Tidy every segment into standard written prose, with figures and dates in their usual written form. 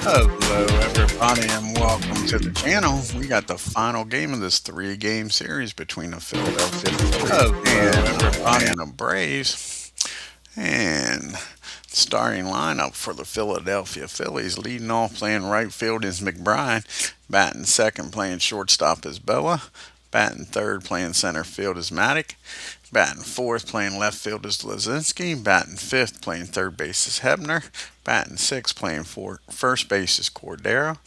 Hello, everybody, and welcome to the channel. We got the final game of this three-game series between the Philadelphia Phillies and the Atlanta Braves. And starting lineup for the Philadelphia Phillies, leading off playing right field is McBride, batting second playing shortstop is Boa, batting third playing center field is Maddock, batting fourth playing left field is Lazinski, batting fifth playing third base is Hebner, batting sixth playing first base is Cordero,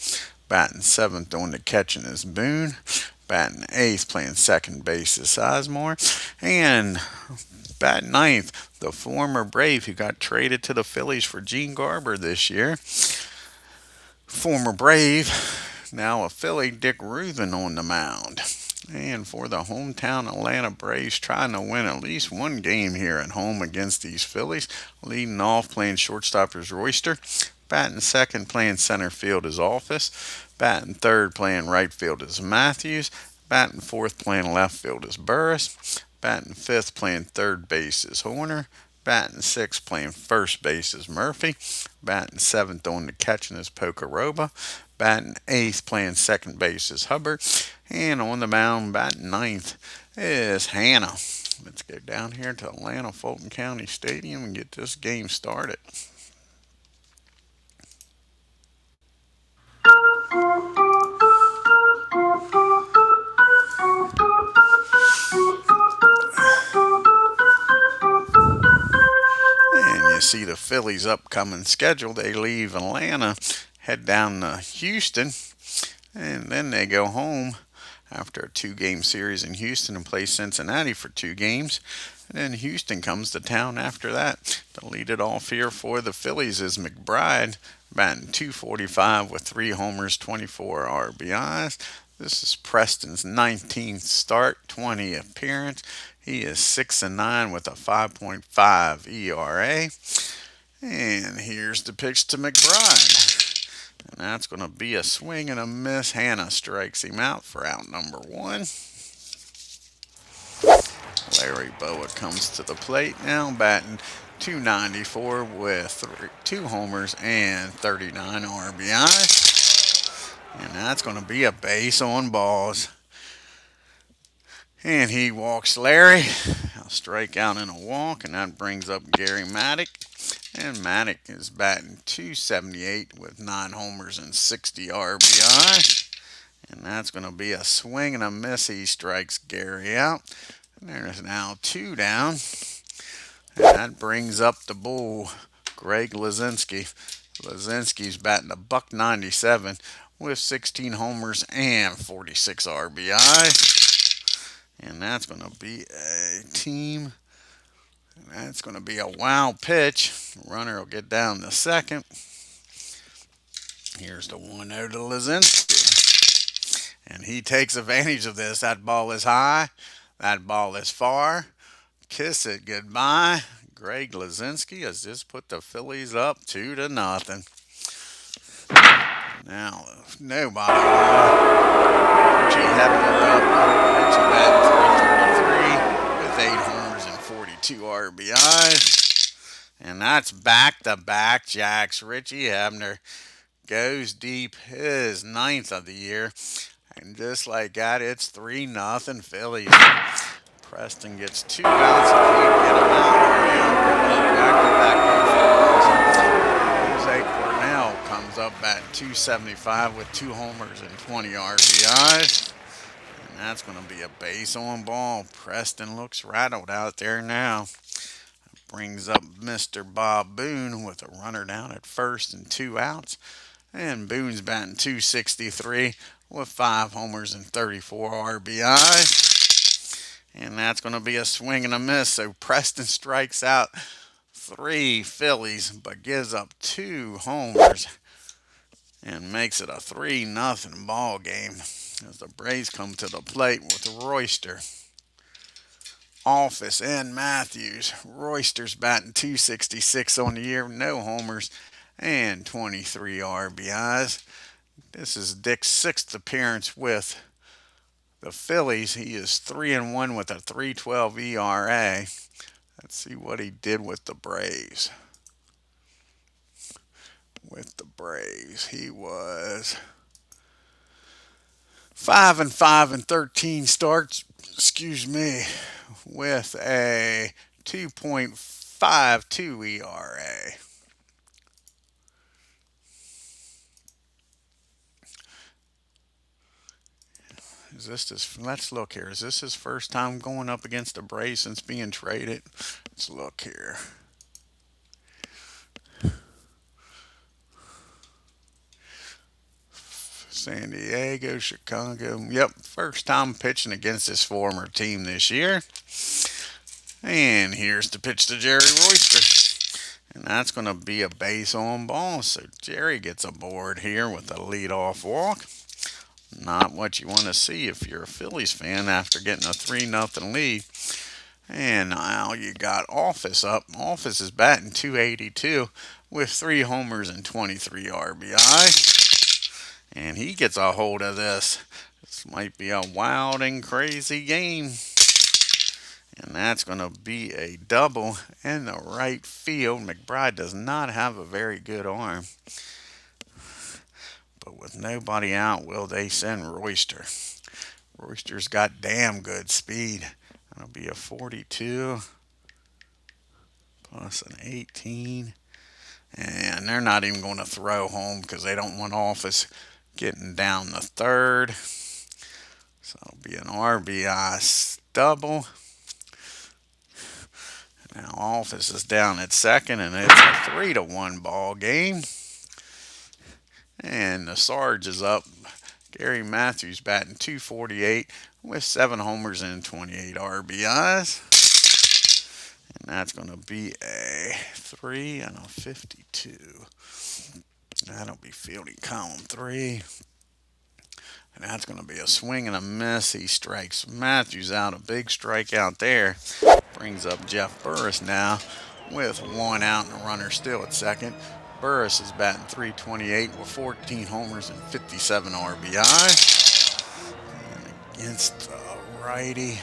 batting seventh on the catching is Boone, batting eighth playing second base is Sizemore, and batting ninth, the former Brave who got traded to the Phillies for Gene Garber this year. Former Brave, now a Philly, Dick Ruthen on the mound. And for the hometown Atlanta Braves, trying to win at least one game here at home against these Phillies. Leading off playing shortstop is Royster. Batting second playing center field is Office. Batting third playing right field is Matthews. Batting fourth playing left field is Burris. Batting fifth playing third base is Horner. Batting sixth playing first base is Murphy. Batting seventh on the catching is Pocaroba. Batting eighth playing second base is Hubbard. And on the mound batting ninth is HANNA. Let's go down here to Atlanta Fulton County Stadium and get this game started. And you see the Phillies' upcoming schedule. They leave Atlanta, head down to Houston, and then they go home after a two-game series in Houston and play Cincinnati for two games. And then Houston comes to town after that. To lead it off here for the Phillies is McBride, batting .245 with 3 homers, 24 RBIs. This is Preston's 19th start, 20 appearance. He is 6-9 with a 5.5 ERA. And here's the pitch to McBride. And that's going to be a swing and a miss. HANNA strikes him out for out number 1. Larry Boa comes to the plate now, batting .294 with 2 homers and 39 RBIs. And that's going to be a base on balls. And he walks Larry. A strikeout and a walk, and that brings up Gary Maddock. And Maddock is batting .278 with 9 homers and 60 RBI. And that's going to be a swing and a miss. He strikes Gary out. And there's now 2 down. And that brings up the bull, Greg Lazinski. Lazinski's batting $197 with 16 homers and 46 RBI. And that's going to be a team. That's going to be a wild pitch. Runner will get down to second. Here's the 1-0 to Lazinski. And he takes advantage of this. That ball is high. That ball is far. Kiss it goodbye. Greg Lazinski has just put the Phillies up 2-0. Now, nobody. Richie Hebner up. Richie batting .333 with 8 homers and 42 RBIs. And that's back-to-back jacks. Richie Hebner goes deep, his 9th of the year. And just like that, it's 3-0 Phillies. Preston gets 2 outs. He can't get him out here now. Jose Cornell comes up at .275 with 2 homers and 20 RBIs. And that's going to be a base on ball. Preston looks rattled out there now. Brings up Mr. Bob Boone with a runner down at first and 2 outs. And Boone's batting .263 with 5 homers and 34 RBIs. And that's going to be a swing and a miss. So Preston strikes out 3 Phillies, but gives up 2 homers and makes it a 3-0 ball game as the Braves come to the plate with Royster, Office, and Matthews. Royster's batting .266 on the year, no homers and 23 RBIs. This is Dick's 6th appearance with the Phillies. He is 3-1 with a 3.12 ERA. Let's see what he did with the Braves. With the Braves. He was 5-5 and 13 starts. Excuse me, with a 2.52 ERA. Is this his? Let's look here. Is this his first time going up against the Braves since being traded? Let's look here. San Diego, Chicago. Yep, first time pitching against his former team this year. And here's the pitch to Jerry Royster. And that's going to be a base on ball. So Jerry gets aboard here with a leadoff walk. Not what you want to see if you're a Phillies fan after getting a 3-0 lead. And now you got Office up. Office is batting 282 with 3 homers and 23 RBI. And he gets a hold of this. This might be a wild and crazy game. And that's going to be a double in the right field. McBride does not have a very good arm. But with nobody out, will they send Royster? Royster's got damn good speed. That'll be a 42 plus an 18. And they're not even going to throw home because they don't want Office getting down the third. So it'll be an RBI double. Now Office is down at second, and it's a 3-1 ball game. And the Sarge is up. Gary Matthews batting 248 with 7 homers and 28 RBIs. And that's going to be a 3 and a 52. That'll be fielding column 3. And that's going to be a swing and a miss. He strikes Matthews out. A big strikeout there. Brings up Jeff Burris now with 1 out and a runner still at second. Burris is batting 328 with 14 homers and 57 RBI. And against the righty,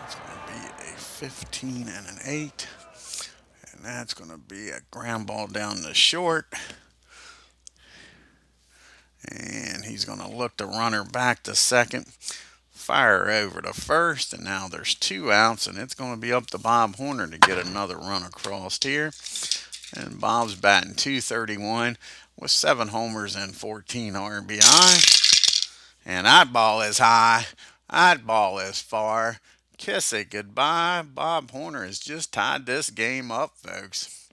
it's going to be a 15 and an 8. And that's going to be a ground ball down the short. And he's going to look the runner back to second. Fire over to first, and now there's 2 outs, and it's going to be up to Bob Horner to get another run across here. And Bob's batting 231 with 7 homers and 14 RBI. And that ball is high. That ball is far. Kiss it goodbye. Bob Horner has just tied this game up, folks.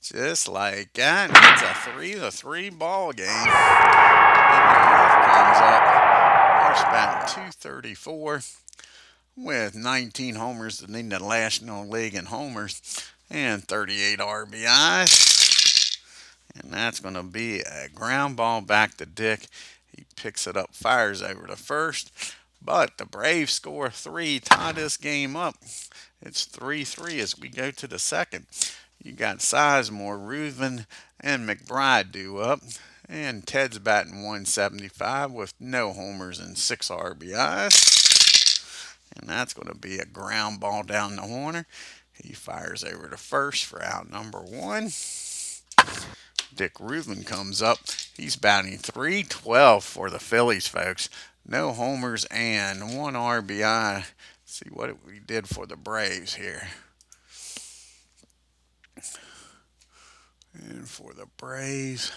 Just like that. It's a 3-3 ball game. And the ref comes up. Marsh batting 234 with 19 homers to lead the National League in homers and 38 RBIs. And that's going to be a ground ball back to Dick. He picks it up, fires over to first. But the Braves score 3, tie this game up. It's 3-3 as we go to the second. You got Sizemore, Ruthven, and McBride due up. And Ted's batting 175 with no homers and 6 RBIs. And that's going to be a ground ball down the corner. He fires over to first for out number 1. Dick Ruthven comes up. He's batting 312 for the Phillies, folks. No homers and 1 RBI. Let's see what we did for the Braves here. And for the Braves,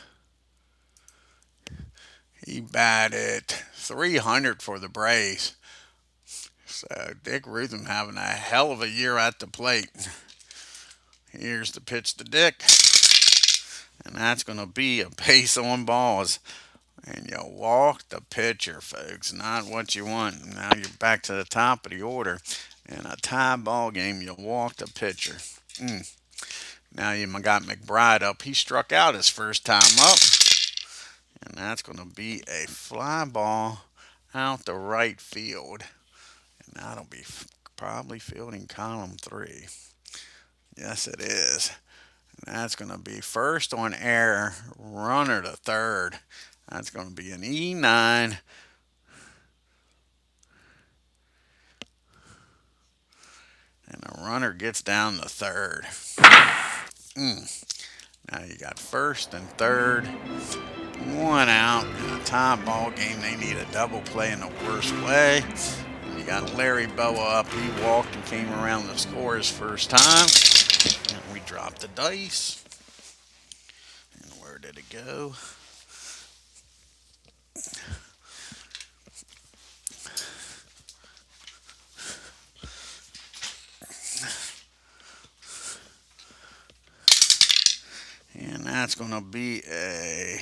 he batted 300 for the Braves. So Dick Ruthven having a hell of a year at the plate. Here's the pitch to Dick. And that's going to be a base on balls. And you walk the pitcher, folks. Not what you want. Now you're back to the top of the order. In a tie ball game, you walk the pitcher. Now you got McBride up. He struck out his first time up. And that's going to be a fly ball out the right field. And that'll be probably fielding column 3. Yes, it is. And that's going to be first on error, runner to third. That's going to be an E9. And the runner gets down to third. Now you got first and third, one out in a tie ball game. They need a double play in the worst way. And you got Larry Boa up. He walked and came around to score his first time. And we dropped the dice. And where did it go? And that's going to be a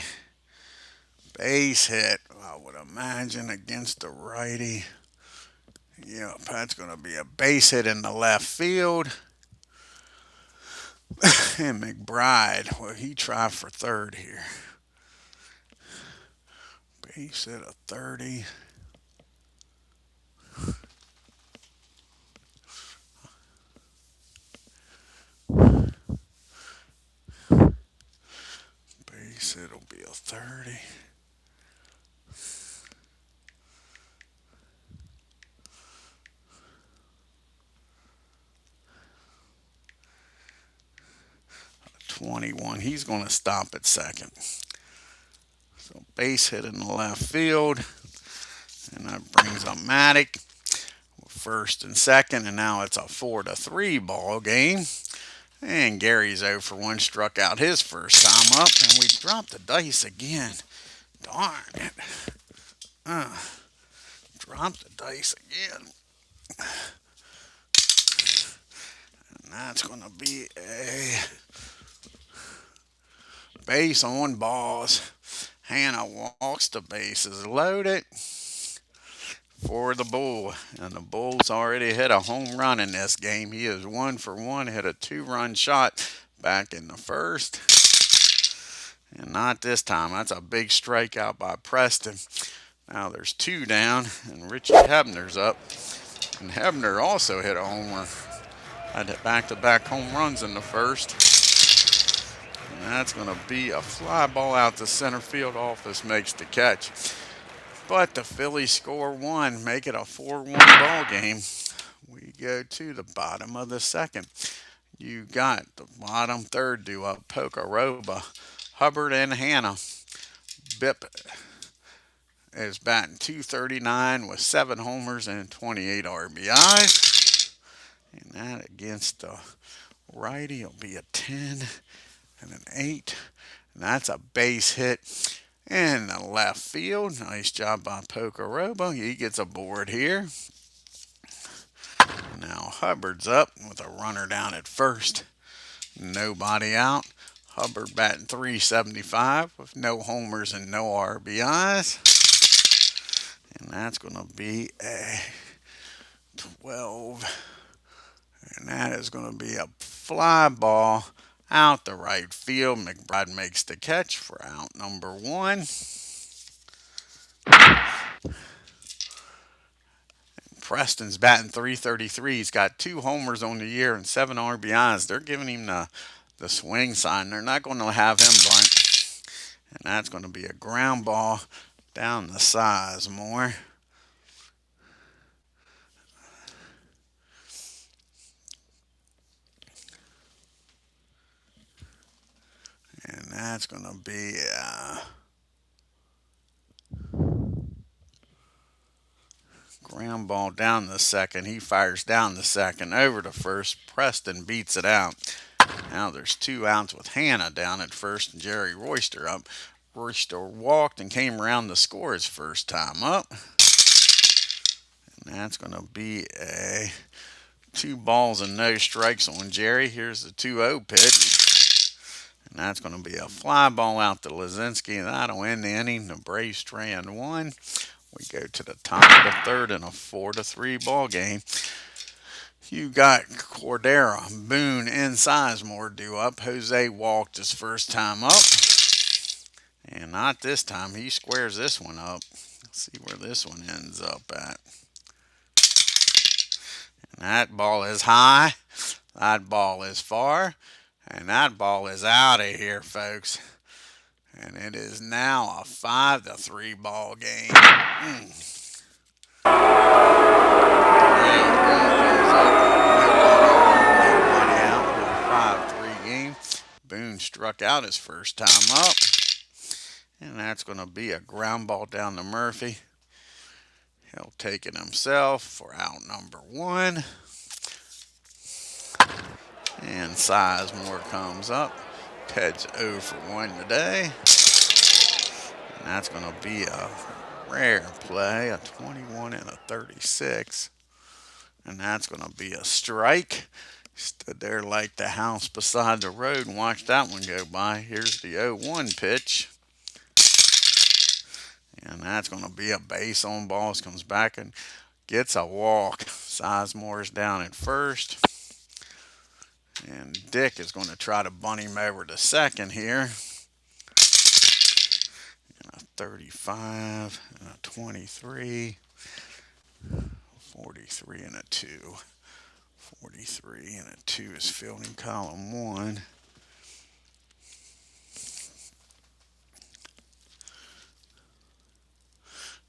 base hit, I would imagine, against the righty. Yep, that's going to be a base hit in the left field. And McBride, well, he tried for third here. Base hit a 30. Base hit will be a 30. A 21. He's going to stop at second. So base hit in the left field. And that brings up Maddox with first and second. And now it's a 4-3 ball game. And Gary's 0 for 1, struck out his first time up. And we dropped the dice again. Darn it. Dropped the dice again. And that's going to be a base on balls. HANNA walks the bases loaded for the Bull. And the Bull's already hit a home run in this game. He is 1 for 1, hit a 2-run shot back in the first. And not this time. That's a big strikeout by Preston. Now there's 2 down, and Richie Hebner's up. And Hebner also hit a homer. Had back-to-back home runs in the first. And that's going to be a fly ball out to center field. Office makes the catch. But the Phillies score 1, make it a 4-1 ball game. We go to the bottom of the second. You got the bottom third due up, Pocoroba, Hubbard, and HANNA. Bip is batting .239 with 7 homers and 28 RBIs. And that against the righty will be a 10 and an 8. And that's a base hit in the left field. Nice job by Pocoroba. He gets a board here. Now Hubbard's up with a runner down at first. Nobody out. Hubbard batting .375 with no homers and no RBIs. And that's going to be a 12. And that is going to be a fly ball out the right field. McBride makes the catch for out number 1. Preston's batting .333. He's got 2 homers on the year and 7 RBIs. They're giving him the swing sign. They're not going to have him bunt. And that's going to be a ground ball down the Sizemore. And that's going to be ground ball down the second. He fires down the second over to first. Preston beats it out. Now there's 2 outs with HANNA down at first and Jerry Royster up. Royster walked and came around to score his first time up. And that's going to be a 2 balls and no strikes on Jerry. Here's the 2-0 pitch. And that's going to be a fly ball out to Lazinski. That'll end the inning. The Braves strand 1. We go to the top of the third in a 4-3 ball game. You got Cordero, Boone, and Sizemore due up. Jose walked his first time up. And not this time. He squares this one up. Let's see where this one ends up at. And that ball is high. That ball is far. And that ball is out of here, folks. And it is now a 5-3 ball game. Boone struck out his first time up. And that's going to be a ground ball down to Murphy. He'll take it himself for out number 1. And Sizemore comes up. Ted's 0 for 1 today. And that's going to be a rare play, a 21 and a 36. And that's going to be a strike. Stood there like the house beside the road and watched that one go by. Here's the 0-1 pitch. And that's going to be a base on balls. Comes back and gets a walk. Sizemore's down at first. And Dick is going to try to bunt him over to second here. And a 35 and a 23. 43 and a 2. 43 and a 2 is fielding column 1.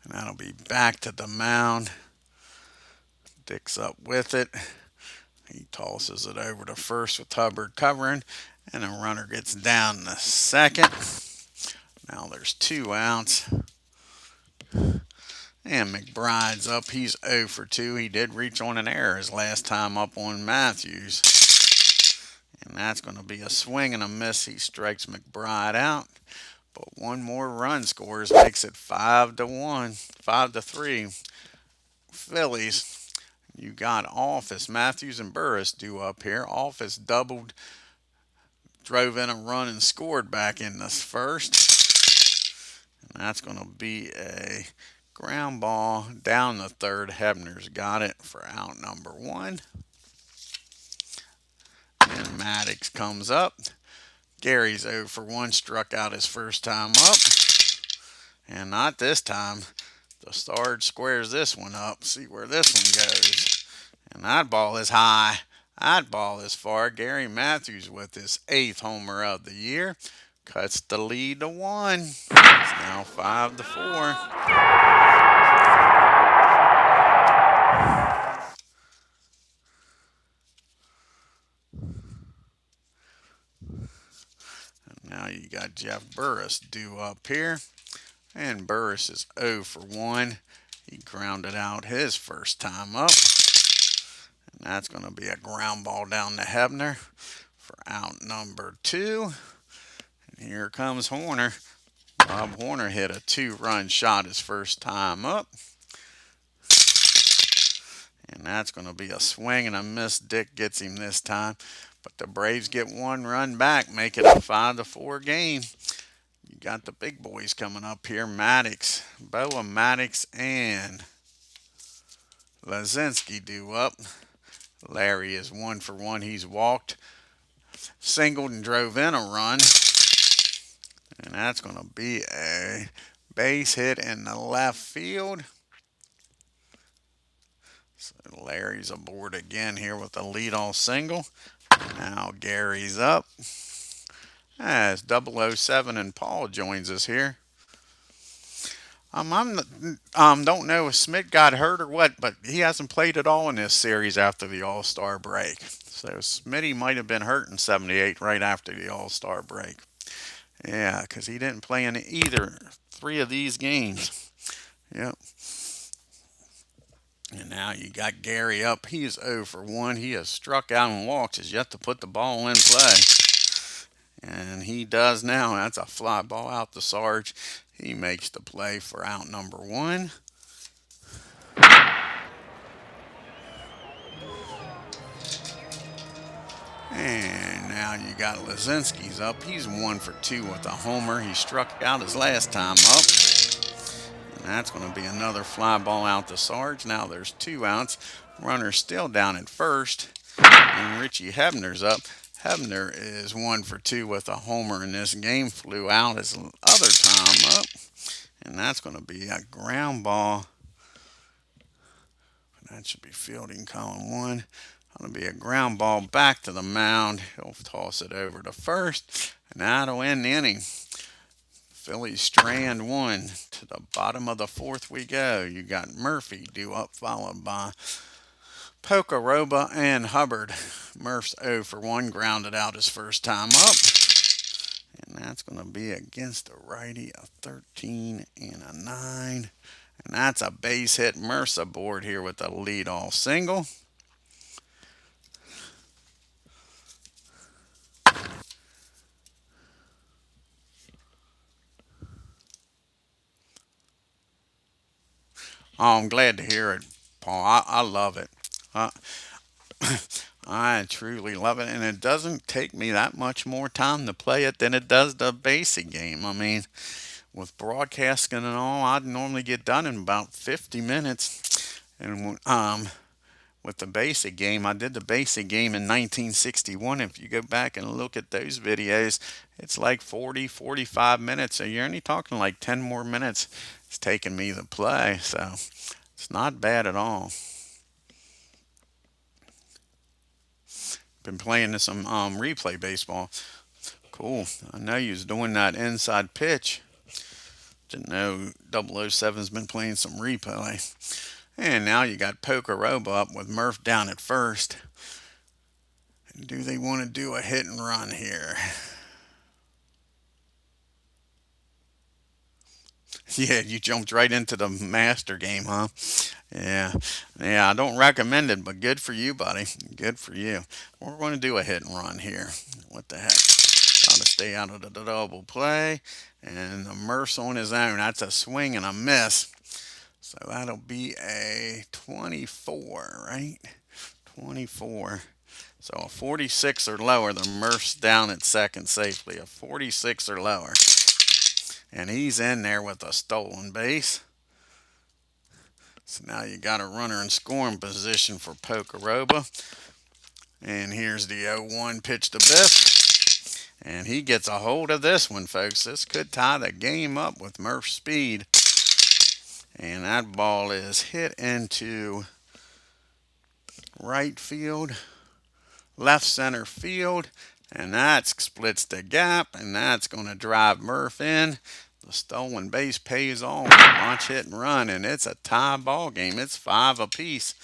And that'll be back to the mound. Dick's up with it. He tosses it over to first with Hubbard covering. And the runner gets down to second. Now there's 2 outs. And McBride's up. He's 0 for 2. He did reach on an error his last time up on Matthews. And that's going to be a swing and a miss. He strikes McBride out. But one more run scores, makes it 5-1, 5-3. Phillies, you got Office, Matthews, and Burris due up here. Office doubled, drove in a run, and scored back in this first. And that's going to be a ground ball down the third. Hebner's got it for out number 1. And Maddox comes up. Gary's 0 for 1, struck out his first time up. And not this time. The Sarge squares this one up. See where this one goes. And that ball is high. That ball is far. Gary Matthews with his 8th homer of the year. Cuts the lead to 1. It's now 5-4. Now you got Jeff Burris due up here. And Burris is 0 for 1. He grounded out his first time up. And that's going to be a ground ball down to Hebner for out number 2. And here comes Horner. Bob Horner hit a 2-run shot his first time up. And that's going to be a swing and a miss. Dick gets him this time. But the Braves get 1 run back, make it a 5-4 game. You got the big boys coming up here. Maddox, Boa Maddox, and Lazinski due up. Larry is 1 for 1. He's walked, singled, and drove in a run. And that's going to be a base hit in the left field. So Larry's aboard again here with a leadoff single. Now Gary's up. As 007 and Paul joins us here. Don't know if Smith got hurt or what, but he hasn't played at all in this series after the All-Star break. So Smitty might have been hurt in 78 right after the All-Star break. Yeah, because he didn't play in either 3 of these games. Yep. And now you got Gary up. He is 0 for 1. He has struck out and walked. Has yet to put the ball in play. And he does now. That's a fly ball out to Sarge. He makes the play for out number 1. And now you got Lazinski's up. He's 1 for 2 with a homer. He struck out his last time up. And that's going to be another fly ball out to Sarge. Now there's 2 outs. Runner's still down at first. And Richie Hebner's up. Hebner is 1 for 2 with a homer in this game. Flew out his other time up. And that's going to be a ground ball. That should be fielding column 1. Going to be a ground ball back to the mound. He'll toss it over to first. And that'll end the inning. Phillies strand 1. To the bottom of the 4th we go. You got Murphy due up, followed by Pocoroba and Hubbard. Murph's 0 for 1, grounded out his first time up. And that's going to be against the righty, a 13 and a 9. And that's a base hit Mercer aboard here with a leadoff single. Oh, I'm glad to hear it, Paul. I love it. Uh, I truly love it, and it doesn't take me that much more time to play it than it does the basic game. I mean, with broadcasting and all, I'd normally get done in about 50 minutes. And with the basic game, I did the basic game in 1961. If you go back and look at those videos, it's like 40, 45 minutes. So you're only talking like 10 more minutes it's taking me to play. So it's not bad at all. Been playing some replay baseball. Cool. I know you was doing that inside pitch. Didn't know 007's been playing some replay. And now you got Pokeroba up with Murph down at first. Do they want to do a hit and run here? Yeah, you jumped right into the master game, huh? Yeah. Yeah, I don't recommend it, but good for you, buddy. Good for you. We're going to do a hit and run here. What the heck? Trying to stay out of the double play. And the Murph's on his own. That's a swing and a miss. So that'll be a 24, right? 24. So a 46 or lower, the Murph's down at second safely. A 46 or lower. And he's in there with a stolen base. So now you got a runner in scoring position for Pokeroba. And here's the 0-1 pitch to Biff. And he gets a hold of this one, folks. This could tie the game up with Murph's speed. And that ball is hit into right field, left center field. And that splits the gap. And that's going to drive Murph in. The stolen base pays off. Launch, hit, and run. And it's a tie ball game. It's 5 apiece.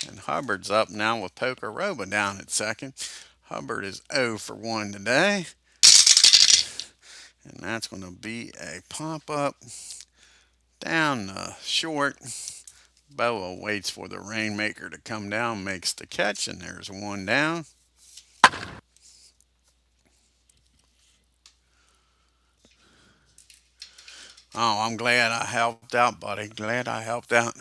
And Hubbard's up now with Pokeroba down at second. Hubbard is 0 for 1 today. And that's going to be a pop up down the short. Boa waits for the Rainmaker to come down, makes the catch, and there's one down. Oh, I'm glad I helped out, buddy. Glad I helped out.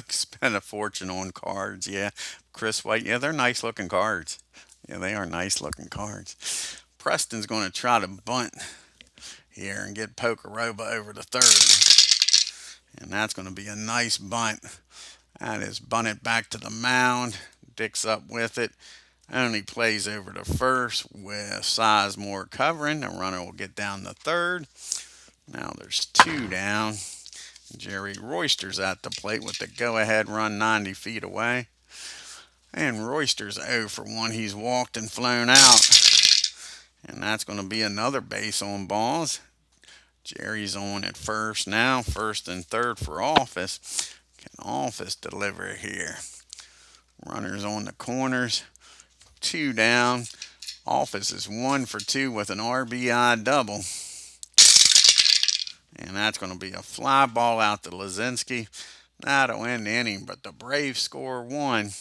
Spent a fortune on cards, yeah. Chris White, yeah, they're nice looking cards. Yeah, they are nice looking cards. Preston's going to try to bunt here and get Pokeroba over to third. And that's going to be a nice bunt. That is bunted back to the mound. Dick's up with it. Only plays over to first with Sizemore covering. The runner will get down to third. Now there's 2 down. Jerry Royster's at the plate with the go-ahead run 90 feet away. And Royster's 0 for 1. He's walked and flown out. And that's going to be another base on balls. Jerry's on at first now. First and third for Office. Can Office deliver here? Runners on the corners. 2 down. Office is 1 for 2 with an RBI double. And that's going to be a fly ball out to Lazinski. That'll end the inning, but the Braves score 1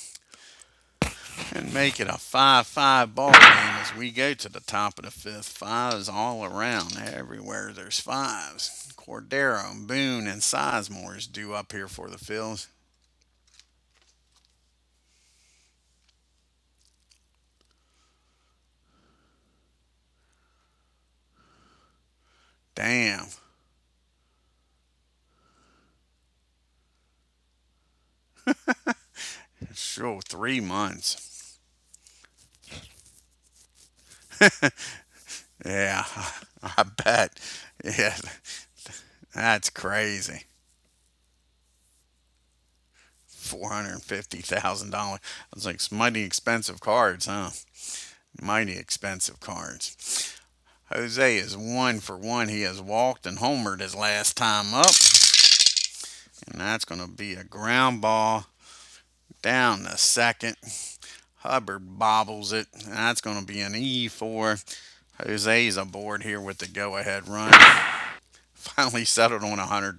and make it a 5-5 ball game as we go to the top of the 5th. 5s all around. Everywhere there's 5s. Cordero, Boone, and Sizemore is due up here for the Phillies. Damn. Sure, 3 months. Yeah, I bet. Yeah, that's crazy. $450,000. That's like mighty expensive cards, huh? Mighty expensive cards. Jose is 1 for 1. He has walked and homered his last time up. And that's going to be a ground ball down the second. Hubbard bobbles it. That's going to be an E for Jose's aboard here with the go-ahead run. Finally settled on $100.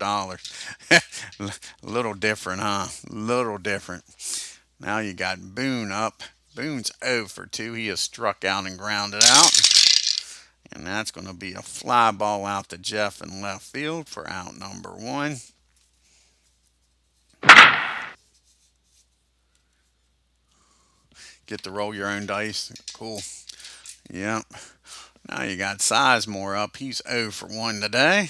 A little different, huh? Little different. Now you got Boone up. Boone's 0 for 2. He has struck out and grounded out. And that's going to be a fly ball out to Jeff in left field for out number 1. Get to roll your own dice. Cool. Yep. Now you got Sizemore up. He's 0 for 1 today.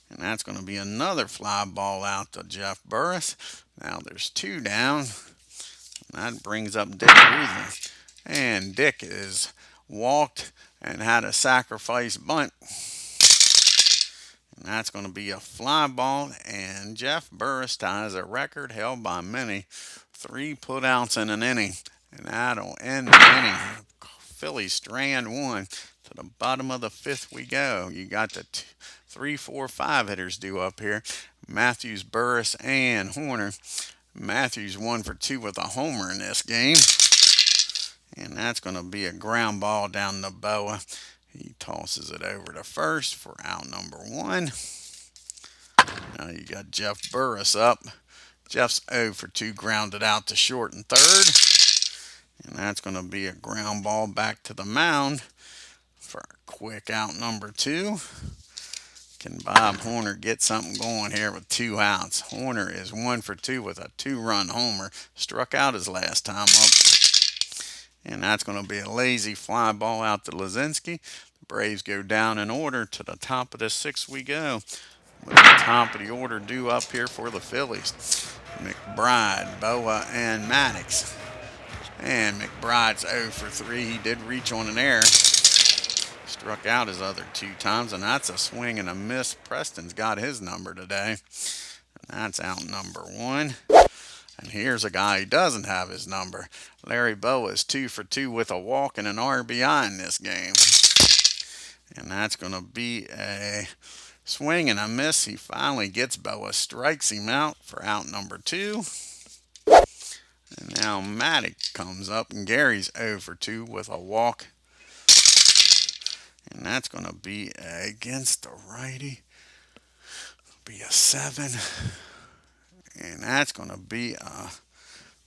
And that's going to be another fly ball out to Jeff Burris. Now there's 2 down. And that brings up Dick Ruthven. And Dick is walked and had a sacrifice bunt. And that's going to be a fly ball. And Jeff Burris ties a record held by many. 3 putouts in an inning. And that'll end the inning. Phillies strand 1. To the bottom of the 5th we go. You got the 3, 4, 5 hitters due up here. Matthews, Burris, and Horner. Matthews 1 for 2 with a homer in this game. And that's going to be a ground ball down to Boa. He tosses it over to first for out number 1. Now you got Jeff Burris up. Jeff's 0 for 2, grounded out to short and third. And that's going to be a ground ball back to the mound for a quick out number 2. Can Bob Horner get something going here with 2 outs? Horner is 1 for 2 with a 2-run homer. Struck out his last time up. And that's going to be a lazy fly ball out to Lazinski. The Braves go down in order. To the top of the 6th we go. With the top of the order due up here for the Phillies. McBride, Boa, and Maddox. And McBride's 0 for 3. He did reach on an error. Struck out his other 2 times, and that's a swing and a miss. Preston's got his number today. And that's out number 1. And here's a guy who doesn't have his number. Larry Boa is 2 for 2 with a walk and an RBI in this game. And that's going to be a swing and a miss. He finally gets Boa, strikes him out for out number 2. And now Maddox comes up, and Gary's 0 for 2 with a walk. And that's going to be against the righty. Be a 7. And that's going to be a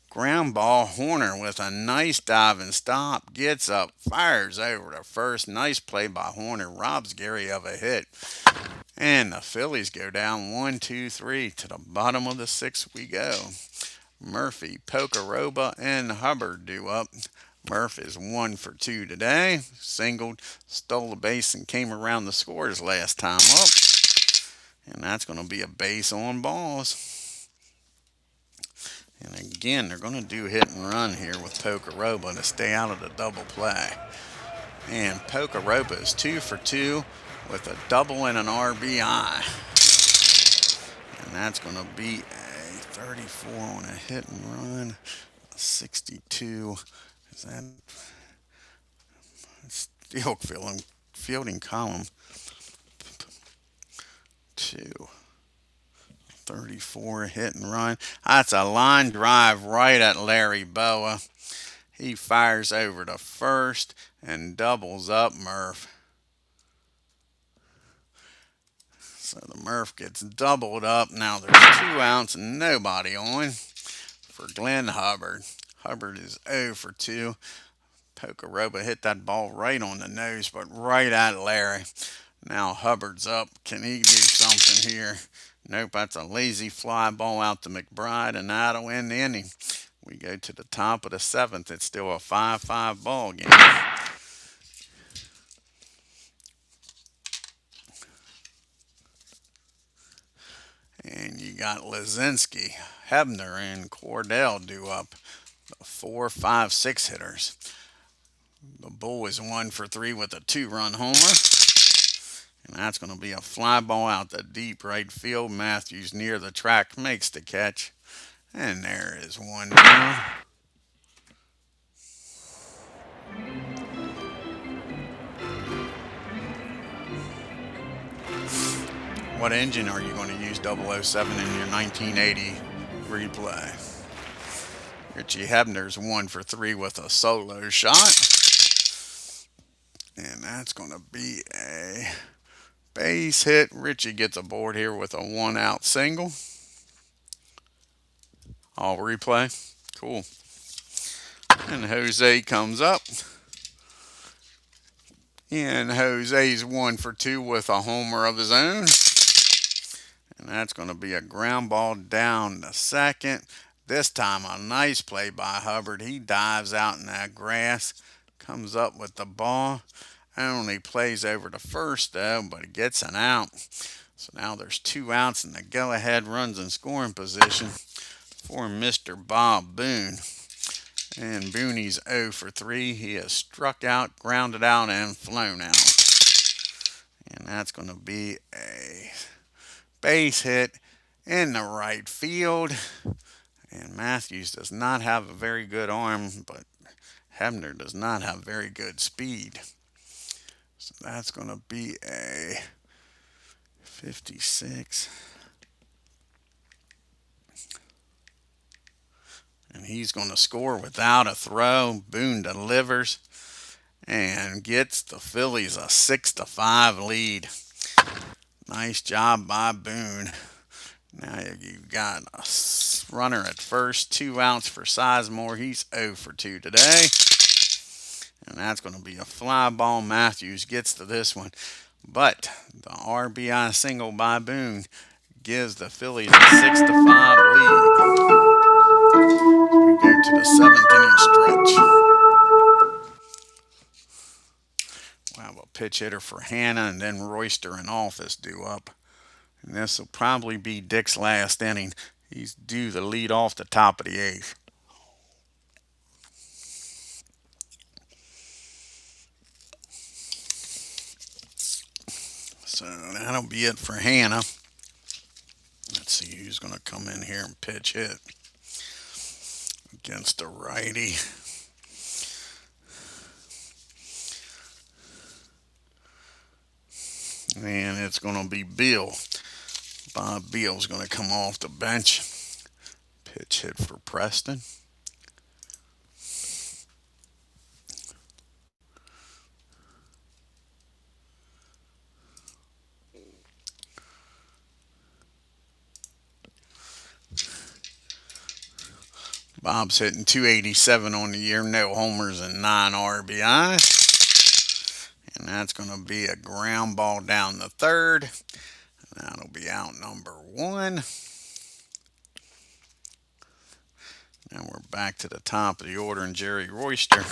ground ball. Horner with a nice dive and stop. Gets up, fires over to first. Nice play by Horner. Robs Gary of a hit. And the Phillies go down 1, 2, 3. To the bottom of the 6th we go. Murphy, Pocaroba, and Hubbard due up. Murph is 1 for 2 today. Singled, stole the base, and came around the scores last time up. And that's going to be a base on balls. And again, they're going to do hit and run here with Pocaroba to stay out of the double play. And Pocaroba is 2 for 2 with a double and an RBI. And that's going to be a 34 on a hit and run. A 62. Is that still fielding column 2. 34 hit and run. That's a line drive right at Larry Boa. He fires over to first and doubles up Murph. So the Murph gets doubled up. Now there's 2 outs and nobody on for Glenn Hubbard. Hubbard is 0 for 2. Pocaroba hit that ball right on the nose, but right at Larry. Now Hubbard's up. Can he do something here? Nope, that's a lazy fly ball out to McBride, and that'll end the inning. We go to the top of the 7th. It's still a 5-5 ball game. And you got Lazinski, Hebner, and Cordell due up. The 4, 5, 6 hitters. The Bull is 1 for 3 with a 2-run homer. And that's going to be a fly ball out to deep right field. Matthews near the track makes the catch. And there is 1 down. What engine are you going to use 007 in your 1980 replay? Richie Hebner's 1 for 3 with a solo shot. And that's going to be a base hit. Richie gets aboard here with a 1-out single. All replay. Cool. And Jose comes up. And Jose's 1 for 2 with a homer of his own. And that's going to be a ground ball down to second. This time a nice play by Hubbard. He dives out in that grass, comes up with the ball. Only plays over to first though, but he gets an out. So now there's 2 outs and the go-ahead runs in scoring position for Mr. Bob Boone. And Boonie's 0 for 3. He has struck out, grounded out, and flown out. And that's going to be a base hit in the right field. And Matthews does not have a very good arm, but Hebner does not have very good speed. So that's going to be a 56. And he's going to score without a throw. Boone delivers and gets the Phillies a 6-5 lead. Nice job by Boone. Now you've got a runner at first, 2 outs for Sizemore. He's 0 for 2 today. And that's going to be a fly ball. Matthews gets to this one. But the RBI single by Boone gives the Phillies a 6-5 lead. We go to the 7th inning stretch. We'll have a pitch hitter for Hanna, and then Royster and Office due up. And this will probably be Dick's last inning. He's due to lead off the top of the 8th. So that'll be it for Hanna. Let's see who's going to come in here and pitch hit against a righty. And it's going to be Bill. Bob Beal's going to come off the bench. Pitch hit for Preston. Bob's hitting .287 on the year, no homers and 9 RBIs. And that's going to be a ground ball down the third. That'll be out number 1. Now we're back to the top of the order and Jerry Royster.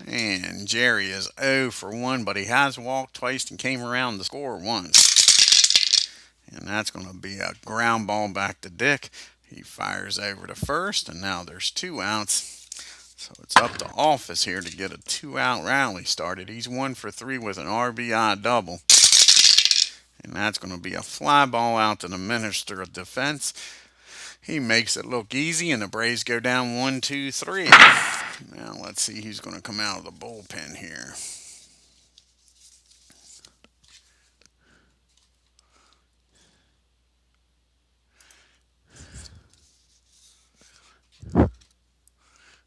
And Jerry is 0 for 1, but he has walked twice and came around to score once. And that's going to be a ground ball back to Dick. He fires over to first, and now there's 2 outs. So it's up to Office here to get a 2-out rally started. He's 1 for 3 with an RBI double. And that's going to be a fly ball out to the Minister of Defense. He makes it look easy, and the Braves go down 1-2-3. Now let's see who's going to come out of the bullpen here.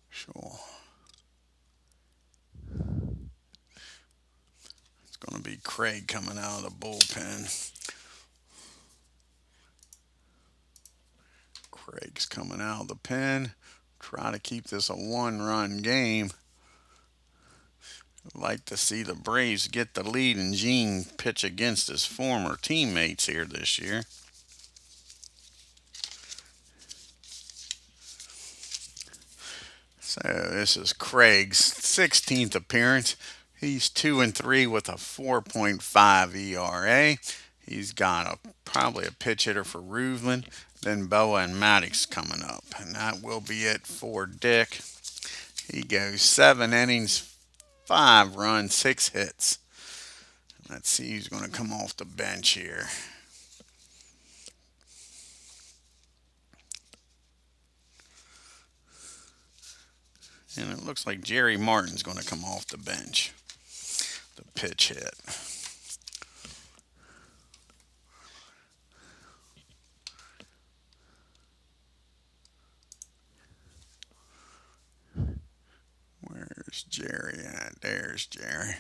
Sure. It's going to be Craig coming out of the bullpen. Craig's coming out of the pen. Try to keep this a 1-run game. I'd like to see the Braves get the lead and Gene pitch against his former teammates here this year. So this is Craig's 16th appearance. He's 2-3 with a 4.5 ERA. He's got probably a pitch hitter for RUTHVEN, then Boa and Maddox coming up. And that will be it for Dick. He goes 7 innings, 5 runs, 6 hits. Let's see who's going to come off the bench here. And it looks like Jerry Martin's going to come off the bench. The pitch hit. Where's Jerry at? There's Jerry.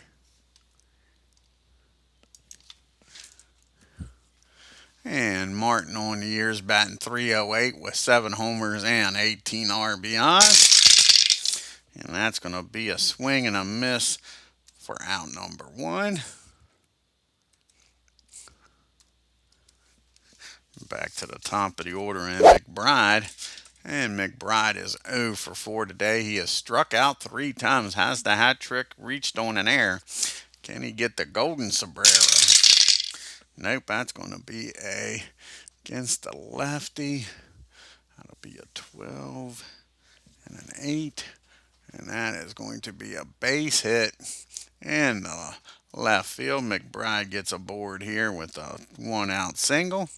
And Martin on the years batting .308 with 7 homers and 18 RBIs. And that's going to be a swing and a miss for out number 1. Back to the top of the order in McBride. And McBride is 0 for 4 today. He has struck out 3 times. Has the hat trick reached on an air? Can he get the golden sombrero? Nope, that's going to be against the lefty. That'll be a 12 and an 8. And that is going to be a base hit in the left field. McBride gets aboard here with a 1-out single.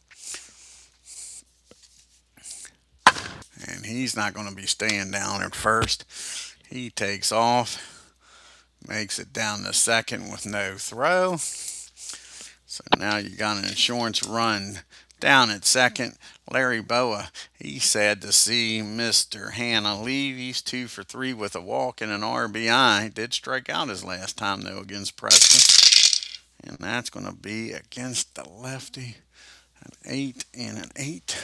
And he's not going to be staying down at first. He takes off, makes it down to second with no throw. So now you got an insurance run down at second. Larry Boa, he's sad to see Mr. HANNA leave. He's 2 for 3 with a walk and an RBI. He did strike out his last time, though, against Preston. And that's going to be against the lefty. An 8 and an 8.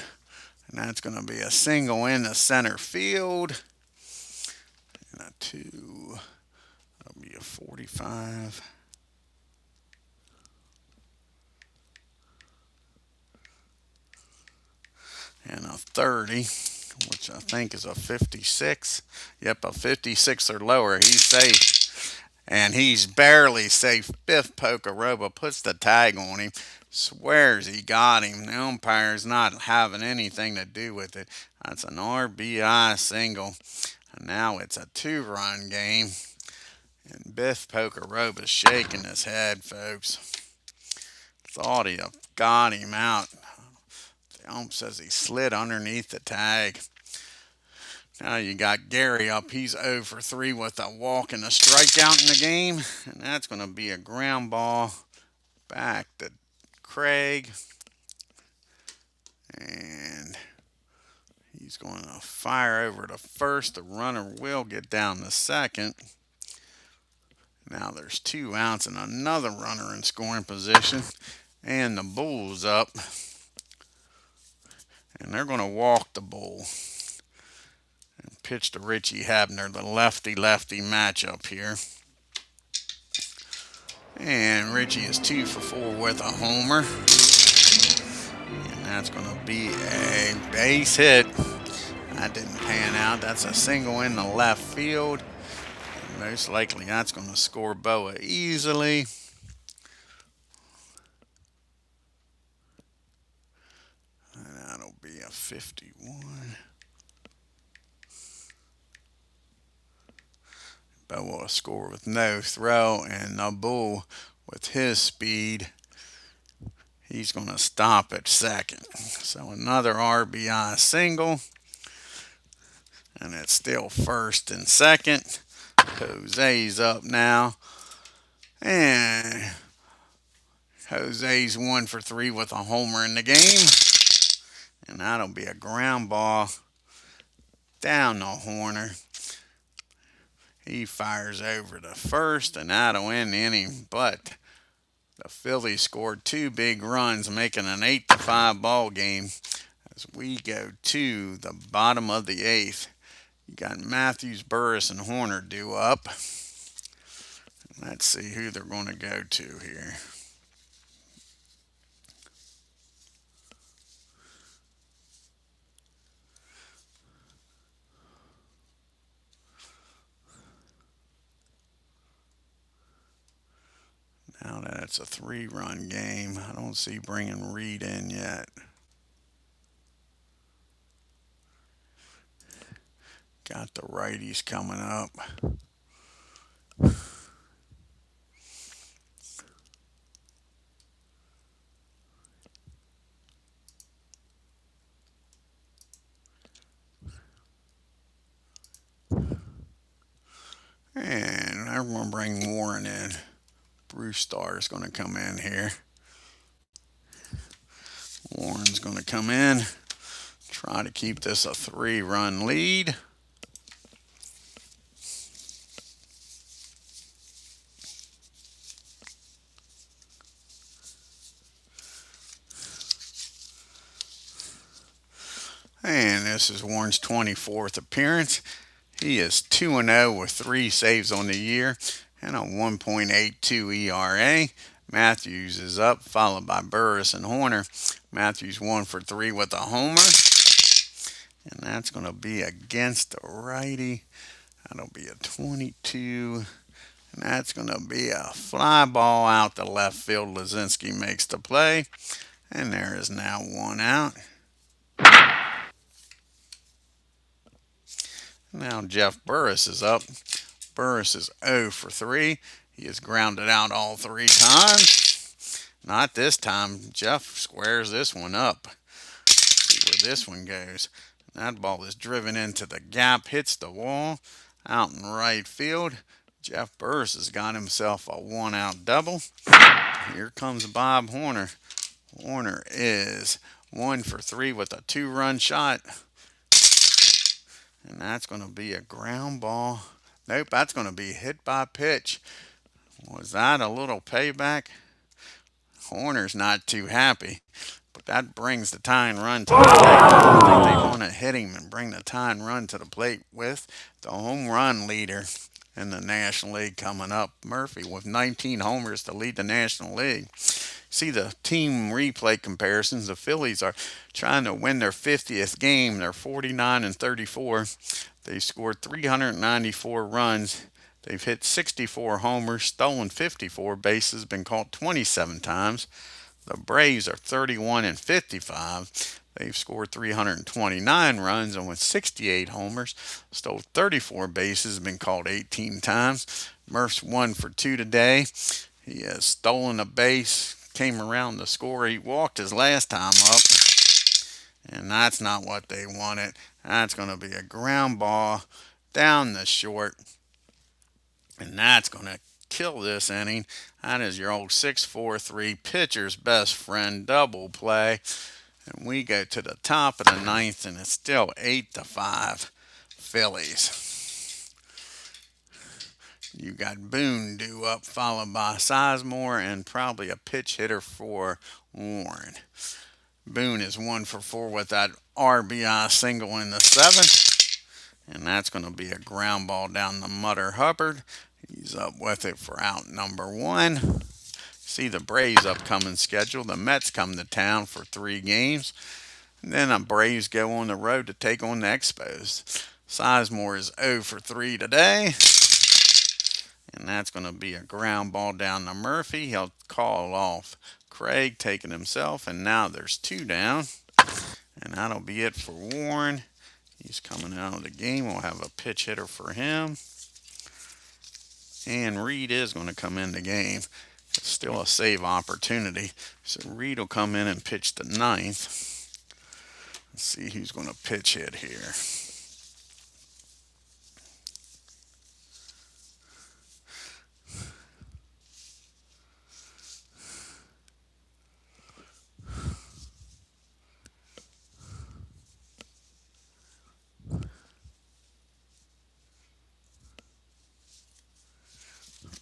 And that's going to be a single in the center field. And a 2. That'll be a 45. And a 30, which I think is a 56. Yep, a 56 or lower. He's safe. And he's barely safe. Biff Pocaroba puts the tag on him. Swears he got him. The umpire's not having anything to do with it. That's an RBI single. And now it's a 2-run game. And Biff Pocaroba's shaking his head, folks. Thought he got him out. The ump says he slid underneath the tag. Now you got Gary up. He's 0 for 3 with a walk and a strikeout in the game. And that's going to be a ground ball back to Craig. And he's going to fire over to first. The runner will get down to second. Now there's 2 outs and another runner in scoring position. And the bull's up. And they're going to walk the bull. And pitch to Richie Habner, the lefty-lefty matchup here. And Richie is 2 for 4 with a homer. And that's going to be a base hit. That didn't pan out. That's a single in the left field. And most likely that's going to score Boa easily. And that'll be a 51. Boa will score with no throw, and the bull with his speed, he's going to stop at second. So another RBI single, and it's still first and second. Jose's up now, and Jose's 1 for 3 with a homer in the game, and that'll be a ground ball down the Horner. He fires over to first, and that'll end the inning. But the Phillies scored 2 big runs, making an 8-5 ball game as we go to the bottom of the 8th. You got Matthews, Burris, and Horner due up. Let's see who they're going to go to here. Now that it's a 3-run game, I don't see bringing Reed in yet. Got the righties coming up. And I'm going to bring Warren in. Bruce Starr is going to come in here. Warren's going to come in. Try to keep this a 3-run lead. this is Warren's 24th appearance. He is 2-0 with 3 saves on the year and a 1.82 ERA. Matthews is up, followed by Burris and Horner. Matthews 1 for 3 with a homer. And that's going to be against the righty. That'll be a 22. And that's going to be a fly ball out to left field. Lazinski makes the play. And there is now 1 out. Now Jeff Burris is up. Burris is 0 for 3. He has grounded out all 3 times. Not this time. Jeff squares this one up. See where this one goes. That ball is driven into the gap, hits the wall, out in right field. Jeff Burris has got himself a 1-out double. Here comes Bob Horner. Horner is 1 for 3 with a 2-run shot. And that's going to be a ground ball. Nope, that's going to be hit by pitch. Was that a little payback? Horner's not too happy. But that brings the tying run to the plate. I think they want to hit him and bring the tying run to the plate with the home run leader in the National League coming up. Murphy with 19 homers to lead the National League. See the team replay comparisons. The Phillies are trying to win their 50th game. They're 49-34. They scored 394 runs. They've hit 64 homers, stolen 54 bases, been caught 27 times. The Braves are 31-55. They've scored 329 runs and with 68 homers, stole 34 bases, been called 18 times. Murph's 1 for 2 today. He has stolen a base, came around to score. He walked his last time up, and that's not what they wanted. That's going to be a ground ball down the short, and that's going to kill this inning. That is your old 6-4-3 pitcher's best friend double play. And we go to the top of the 9th, and it's still 8-5 Phillies. You got Boone due up, followed by Sizemore, and probably a pitch hitter for Warren. Boone is 1 for 4 with that RBI single in the 7th. And that's going to be a ground ball down the Mutter Hubbard. He's up with it for out number 1. See the Braves' upcoming schedule. The Mets come to town for 3 games. And then the Braves go on the road to take on the Expos. Sizemore is 0 for 3 today. And that's going to be a ground ball down to Murphy. He'll call off Craig, taking himself. And now there's 2 down. And that'll be it for Warren. He's coming out of the game. We'll have a pitch hitter for him. And Reed is going to come in the game. It's still a save opportunity. So Reed will come in and pitch the 9th. Let's see who's going to pitch hit here.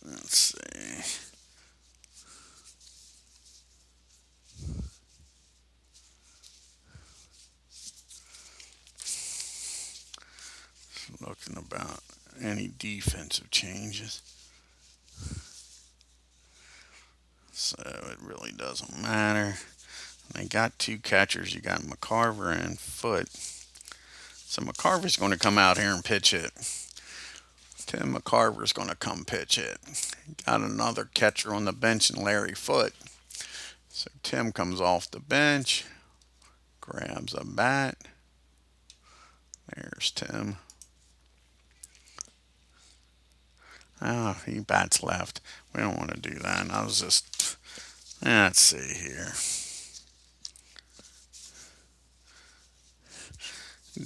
Let's see. Looking about any defensive changes. So it really doesn't matter. They got 2 catchers. You got McCarver and Foote. So McCarver's going to come out here and pitch it. Tim McCarver's going to come pitch it. Got another catcher on the bench in Larry Foote. So Tim comes off the bench, grabs a bat. There's Tim. Oh, he bats left. We don't want to do that. I was just, let's see here.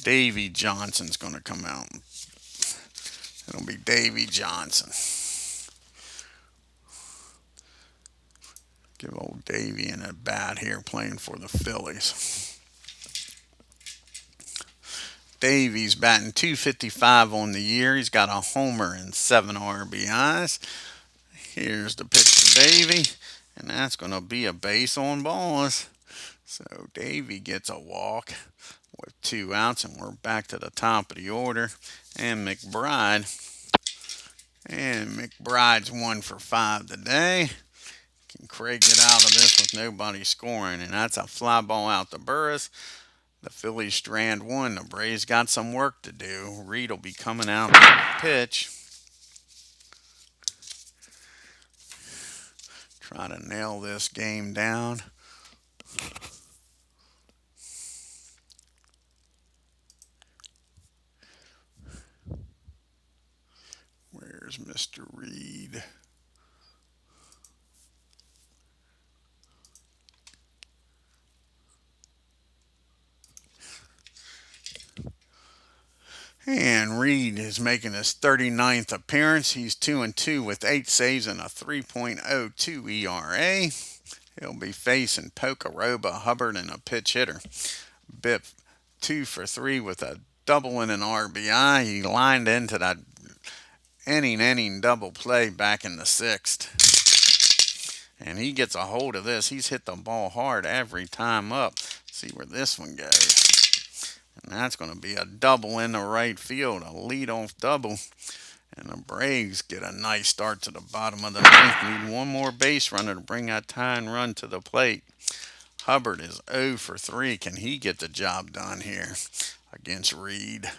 Davey Johnson's going to come out. It'll be Davey Johnson. Give old Davey in a bat here playing for the Phillies. Davey's batting .255 on the year. He's got a homer and 7 RBIs. Here's the pitch to Davey, and that's going to be a base on balls. So Davey gets a walk. with 2 outs, and we're back to the top of the order. And McBride's 1 for 5 today. Can Craig get out of this with nobody scoring? And that's a fly ball out to Burris. The Phillies strand one. The Braves got some work to do. Reed will be coming out to pitch. Try to nail this game down. Where's Mr. Reed? And Reed is making his 39th appearance. He's 2-2 with 8 saves and a 3.02 ERA. He'll be facing Pokaroba, Hubbard, and a pitch hitter. Biff 2 for 3 with a double and an RBI. He lined into that inning double play back in the 6th. And he gets a hold of this. He's hit the ball hard every time up. See where this one goes. And that's going to be a double in the right field, a leadoff double. And the Braves get a nice start to the bottom of the ninth. Need one more base runner to bring that tying run to the plate. Hubbard is 0 for 3. Can he get the job done here against Reed?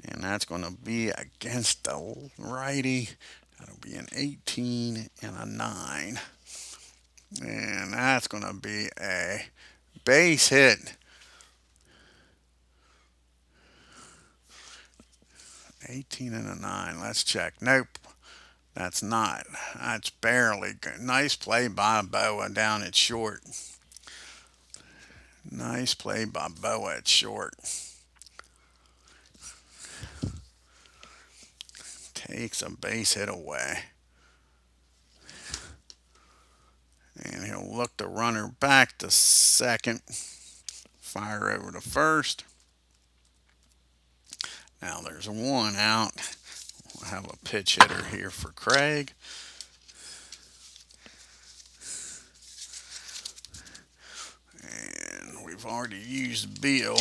And that's going to be against the righty. That'll be an 18 and a 9. And that's going to be a base hit. 18 and a 9. Let's check. Nope. That's not. That's barely good. Nice play by Boa down at short. Nice play by Boa at short. Takes a base hit away. And he'll look the runner back to second. Fire over to first. Now there's 1 out. We'll have a pitch hitter here for Craig. And we've already used Beal.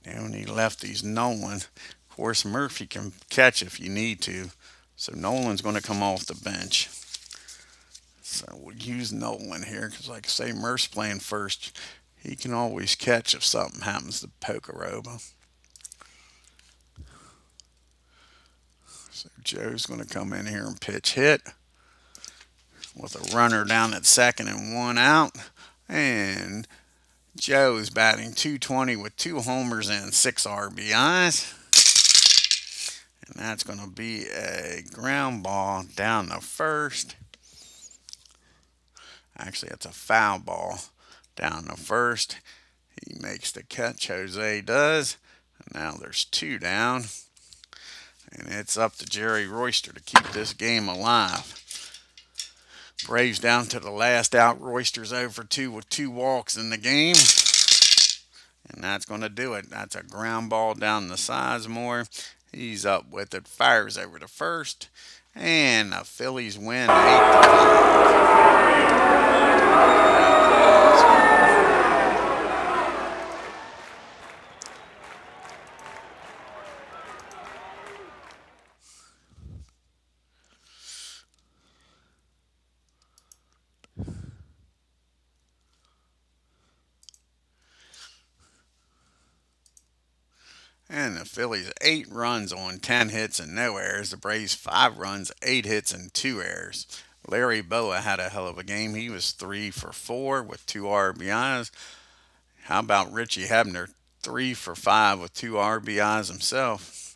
The only lefty's Nolan. Of course, Murphy can catch if you need to. So Nolan's going to come off the bench. So we'll use Nolan here because, like I say, Murph's playing first. He can always catch if something happens to Pokaroba. So Joe's going to come in here and pitch hit with a runner down at second and 1 out. And Joe's batting .220 with 2 homers and 6 RBIs. And that's going to be a ground ball down the first. Actually, it's a foul ball down the first. He makes the catch, Jose does. And now there's 2 down. And it's up to Jerry Royster to keep this game alive. Braves down to the last out. Royster's 0 for 2 with 2 walks in the game. And that's going to do it. That's a ground ball down the Sizemore. He's up with it. Fires over to first. And the Phillies win 8-5. And the Phillies 8 runs on 10 hits and no errors. The Braves 5 runs, 8 hits and 2 errors. Larry Boa had a hell of a game. He was 3 for 4 with 2 RBIs. How about Richie Hebner? 3 for 5 with 2 RBIs himself.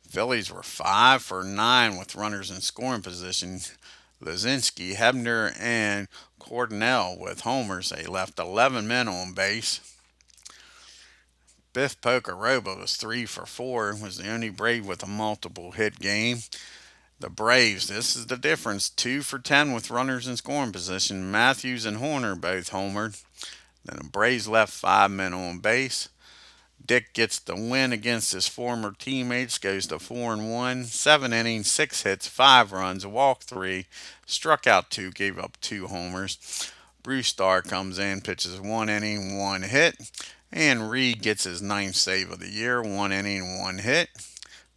Phillies were 5 for 9 with runners in scoring position. Lazinski, Hebner, and Cordnell with homers. They left 11 men on base. Biff Pokaroba was 3 for 4, was the only Brave with a multiple hit game. The Braves, this is the difference, 2 for 10 with runners in scoring position. Matthews and Horner both homered. Then the Braves left 5 men on base. Dick gets the win against his former teammates, goes to 4-1, 7 innings, 6 hits, 5 runs, walked three, struck out two, gave up 2 homers. Bruce Starr comes in, pitches 1 inning, 1 hit, and Reed gets his ninth save of the year, 1 inning, 1 hit.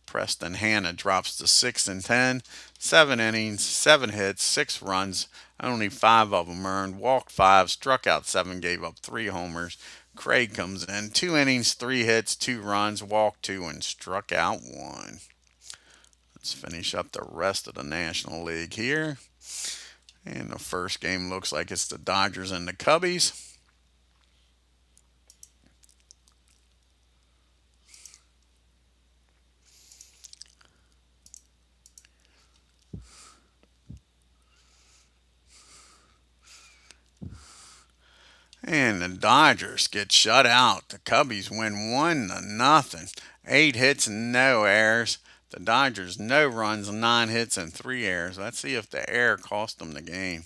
Preston Hanna drops to 6-10, 7 innings, 7 hits, 6 runs, only 5 of them earned, walked five, struck out seven, gave up 3 homers. Craig comes in, 2 innings, 3 hits, 2 runs, walked two, and struck out one. Let's finish up the rest of the National League here. And the first game looks like it's the Dodgers and the Cubbies. And the Dodgers get shut out. The Cubbies win 1-0. 8 hits, no errors. The Dodgers, no runs, 9 hits, and 3 errors. Let's see if the error cost them the game.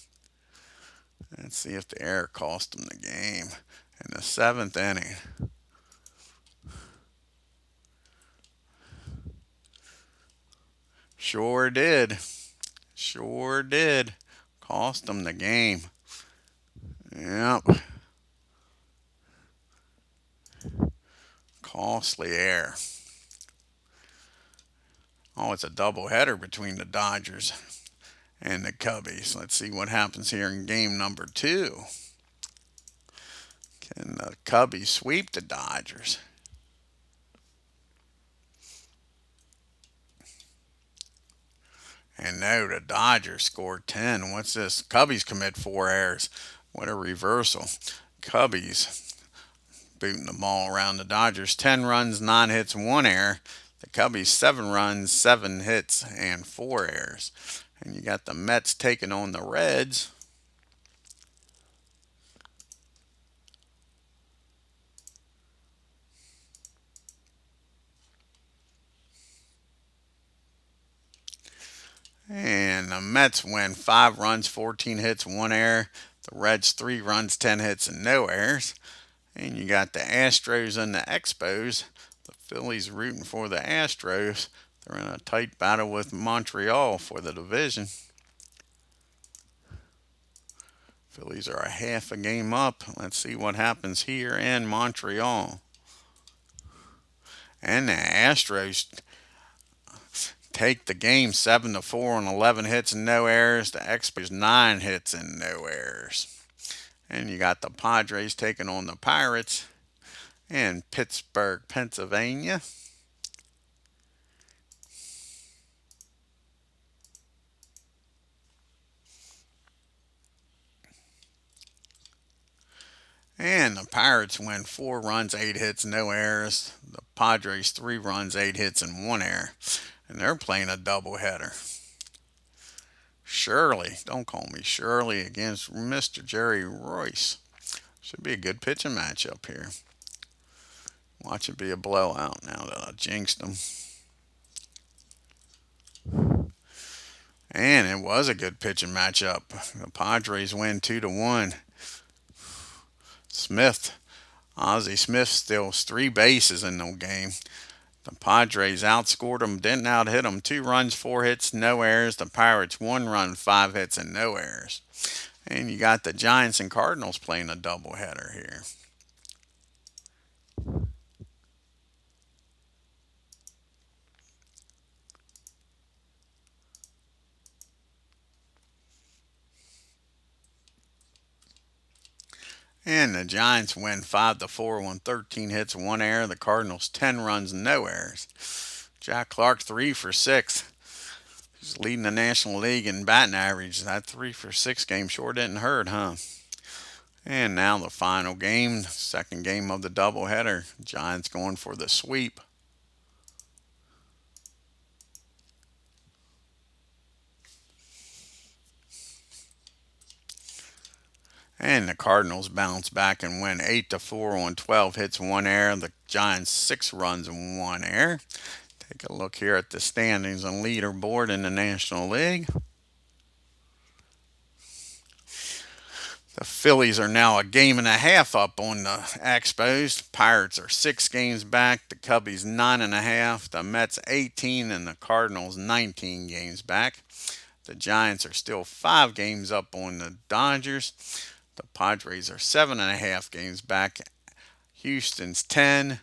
Let's see if the error cost them the game. In the seventh inning. Sure did. Sure did. Cost them the game. Yep. Costly error. Oh, it's a doubleheader between the Dodgers and the Cubbies. Let's see what happens here in game number 2. Can the Cubbies sweep the Dodgers? And no, the Dodgers scored 10. What's this? Cubbies commit 4 errors. What a reversal. Cubbies booting the ball around the Dodgers. 10 runs, 9 hits, 1 error. The Cubbies 7 runs, 7 hits, and 4 errors. And you got the Mets taking on the Reds. And the Mets win 5 runs, 14 hits, 1 error. The Reds 3 runs, 10 hits, and no errors. And you got the Astros and the Expos. The Phillies rooting for the Astros. They're in a tight battle with Montreal for the division. Phillies are a half a game up. Let's see what happens here in Montreal. And the Astros take the game 7-4 on 11 hits and no errors. The Expos 9 hits and no errors. And you got the Padres taking on the Pirates in Pittsburgh, Pennsylvania. And the Pirates win 4 runs, 8 hits, no errors. The Padres 3 runs, 8 hits, and 1 error. And they're playing a doubleheader. Shirley, don't call me Shirley, against Mr. Jerry Royce. Should be a good pitching matchup here. Watch it be a blowout now that I jinxed them. And it was a good pitching matchup. The Padres win 2-1. Ozzie Smith steals 3 bases in the game. The Padres outscored them, didn't out-hit them. 2 runs, 4 hits, no errors. The Pirates 1 run, 5 hits, and no errors. And you got the Giants and Cardinals playing a doubleheader here. And the Giants win 5-4 on 13 hits, 1 error. The Cardinals 10 runs, no errors. Jack Clark 3 for 6. He's leading the National League in batting average. That 3 for 6 game sure didn't hurt, huh? And now the final game, second game of the doubleheader. Giants going for the sweep. And the Cardinals bounce back and win 8-4 on 12 hits, 1 error. The Giants 6 runs and 1 error. Take a look here at the standings and leaderboard in the National League. The Phillies are now a game and a half up on the Expos. Pirates are 6 games back. The Cubbies 9.5. The Mets 18 and the Cardinals 19 games back. The Giants are still 5 games up on the Dodgers. The Padres are 7.5 games back. Houston's 10.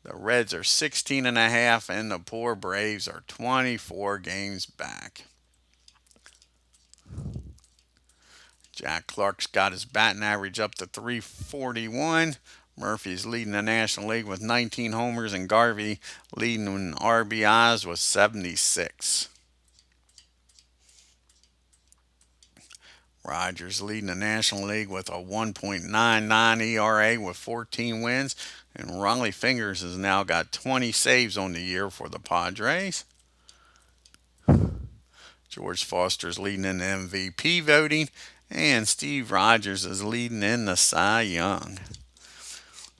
The Reds are 16.5, and the poor Braves are 24 games back. Jack Clark's got his batting average up to 341. Murphy's leading the National League with 19 homers, and Garvey leading in RBIs with 76. Rogers leading the National League with a 1.99 ERA with 14 wins, and Raleigh Fingers has now got 20 saves on the year for the Padres. George Foster's leading in the MVP voting, and Steve Rogers is leading in the Cy Young.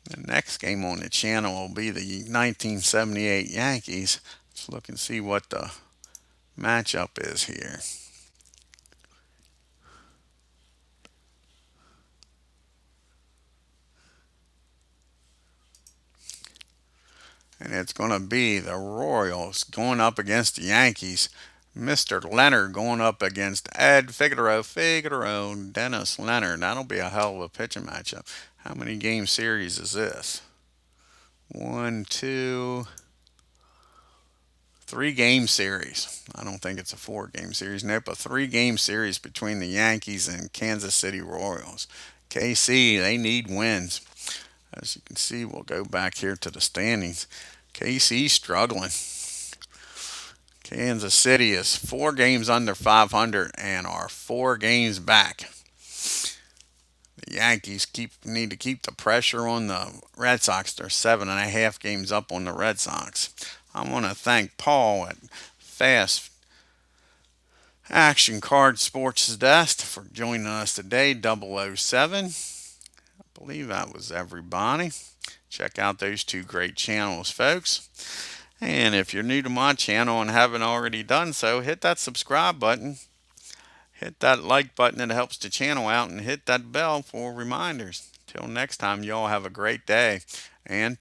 The next game on the channel will be the 1978 Yankees. Let's look and see what the matchup is here. And it's going to be the Royals going up against the Yankees. Mr. Leonard going up against Ed Figueroa, Dennis Leonard. That'll be a hell of a pitching matchup. How many game series is this? 1, 2, 3 game series. I don't think it's a 4 game series. Nope, a 3 game series between the Yankees and Kansas City Royals. KC, they need wins. As you can see, we'll go back here to the standings. KC struggling. Kansas City is 4 games under 500 and are 4 games back. The Yankees need to keep the pressure on the Red Sox. They're 7.5 games up on the Red Sox. I want to thank Paul at Fast Action Card Sports Desk for joining us today, 007. I believe that was everybody. Check out those 2 great channels, folks. And if you're new to my channel and haven't already done so, hit that subscribe button. Hit that like button. It helps the channel out. And hit that bell for reminders. Till next time, y'all have a great day. And